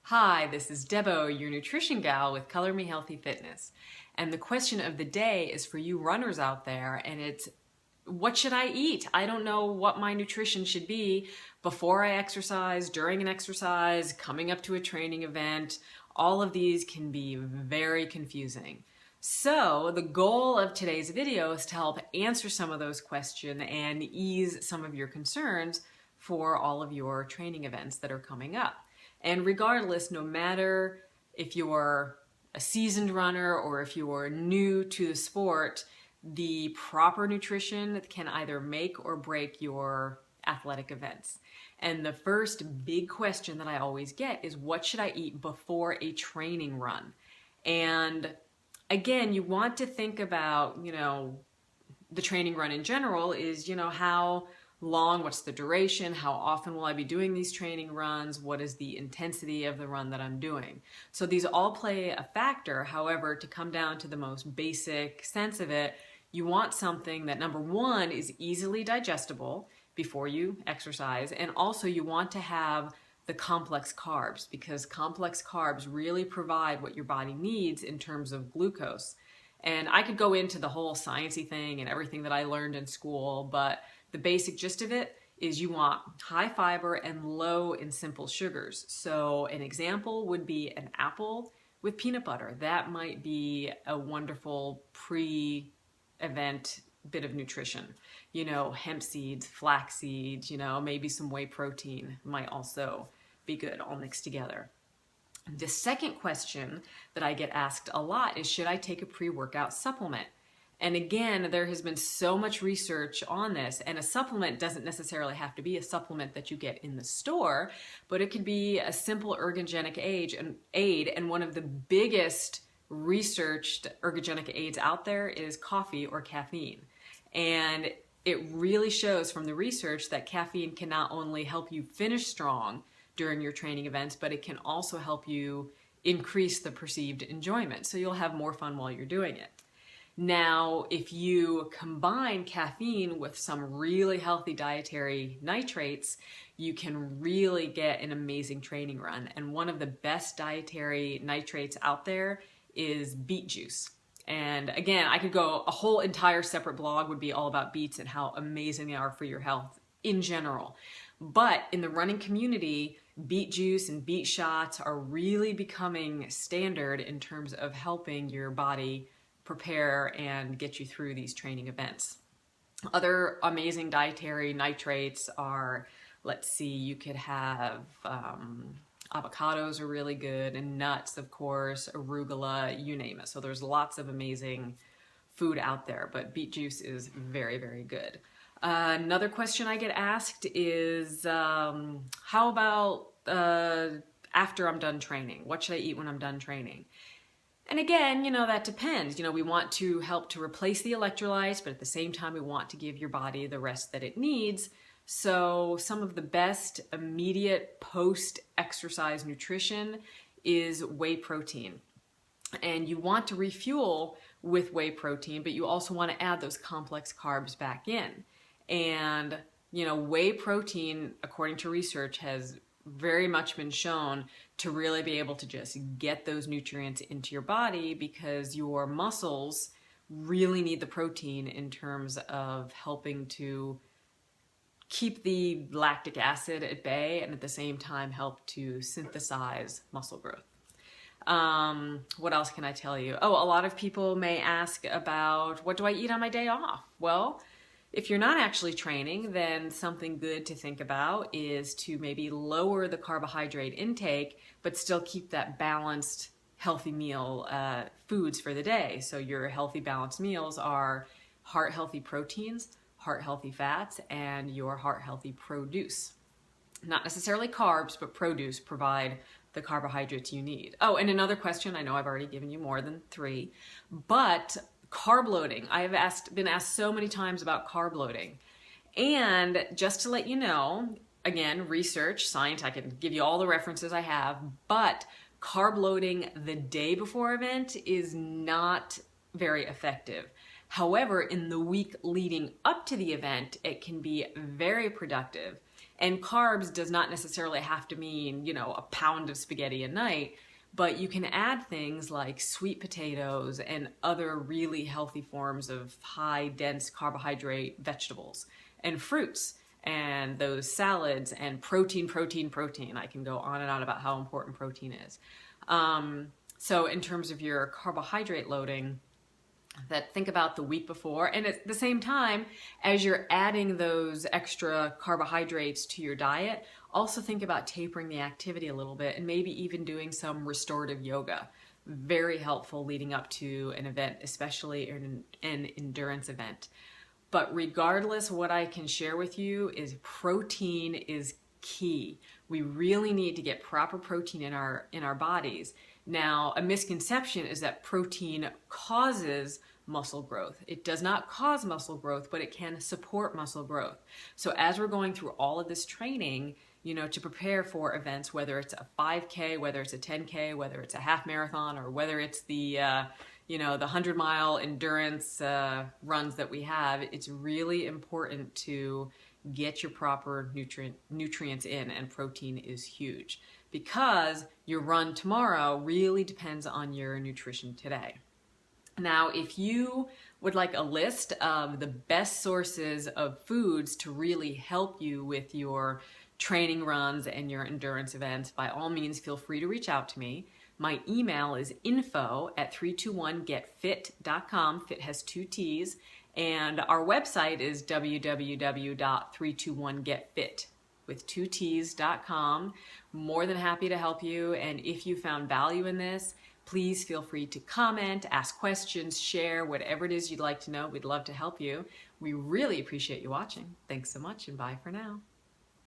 Hi, this is Debo, your nutrition gal with Color Me Healthy Fitness. And the question of the day is for you runners out there, and it's what should I eat? I don't know what my nutrition should be before I exercise, during an exercise, coming up to a training event. All of these can be very confusing. So the goal of today's video is to help answer some of those questions and ease some of your concerns for all of your training events that are coming up. And regardless, no matter if you're a seasoned runner or if you're new to the sport, the proper nutrition can either make or break your athletic events. And the first big question that I always get is, what should I eat before a training run? And again, you want to think about, the training run in general is, how long, what's the duration, how often will I be doing these training runs, what is the intensity of the run that I'm doing. So these all play a factor. However, to come down to the most basic sense of it, you want something that, number one, is easily digestible before you exercise, and also you want to have the complex carbs, because complex carbs really provide what your body needs in terms of glucose. And I could go into the whole sciencey thing and everything that I learned in school, but the basic gist of it is you want high fiber and low in simple sugars. So an example would be an apple with peanut butter. That might be a wonderful pre-event bit of nutrition. Hemp seeds, flax seeds, maybe some whey protein might also be good all mixed together. The second question that I get asked a lot is, should I take a pre-workout supplement? And again, there has been so much research on this, and a supplement doesn't necessarily have to be a supplement that you get in the store, but it could be a simple ergogenic aid. And one of the biggest researched ergogenic aids out there is coffee or caffeine. And it really shows from the research that caffeine can not only help you finish strong during your training events, but it can also help you increase the perceived enjoyment. So you'll have more fun while you're doing it. Now, if you combine caffeine with some really healthy dietary nitrates, you can really get an amazing training run. And one of the best dietary nitrates out there is beet juice. And again, I could go, a whole entire separate blog would be all about beets and how amazing they are for your health in general. But in the running community, beet juice and beet shots are really becoming standard in terms of helping your body prepare and get you through these training events. Other amazing dietary nitrates are, let's see, you could have avocados are really good, and nuts, of course, arugula, you name it. So there's lots of amazing food out there, but beet juice is very, very good. Another question I get asked is, how about after I'm done training? What should I eat when I'm done training? And again, that depends. We want to help to replace the electrolytes, but at the same time, we want to give your body the rest that it needs. So some of the best immediate post-exercise nutrition is whey protein. And you want to refuel with whey protein, but you also want to add those complex carbs back in. And, whey protein, according to research, has very much been shown to really be able to just get those nutrients into your body, because your muscles really need the protein in terms of helping to keep the lactic acid at bay and at the same time help to synthesize muscle growth. What else can I tell you? Oh, a lot of people may ask about, what do I eat on my day off? Well, if you're not actually training, then something good to think about is to maybe lower the carbohydrate intake, but still keep that balanced, healthy meal foods for the day. So your healthy, balanced meals are heart-healthy proteins, heart-healthy fats, and your heart-healthy produce. Not necessarily carbs, but produce provide the carbohydrates you need. Oh, and another question, I know I've already given you more than 3, but carb loading. I have been asked so many times about carb loading. And just to let you know, again, research, science, I can give you all the references I have, but carb loading the day before event is not very effective. However, in the week leading up to the event, it can be very productive. And carbs does not necessarily have to mean, you know, a pound of spaghetti a night, but you can add things like sweet potatoes and other really healthy forms of high dense carbohydrate vegetables and fruits and those salads and protein, protein, protein. I can go on and on about how important protein is. So in terms of your carbohydrate loading, that think about the week before, and at the same time as you're adding those extra carbohydrates to your diet, also think about tapering the activity a little bit and maybe even doing some restorative yoga. Very helpful leading up to an event, especially an endurance event. But regardless, what I can share with you is protein is key. We really need to get proper protein in our bodies. Now, a misconception is that protein causes muscle growth. It does not cause muscle growth, but it can support muscle growth. So as we're going through all of this training, you know, to prepare for events, whether it's a 5K, whether it's a 10K, whether it's a half marathon, or whether it's the you know, the 100-mile endurance runs that we have, it's really important to get your proper nutrients in, and protein is huge because your run tomorrow really depends on your nutrition today. Now, if you would like a list of the best sources of foods to really help you with your training runs and your endurance events, by all means, feel free to reach out to me. My email is info@321getfit.com. Fit has 2 T's. And our website is www.321getfit with 2 T's.com. More than happy to help you. And if you found value in this, please feel free to comment, ask questions, share, whatever it is you'd like to know. We'd love to help you. We really appreciate you watching. Thanks so much, and bye for now.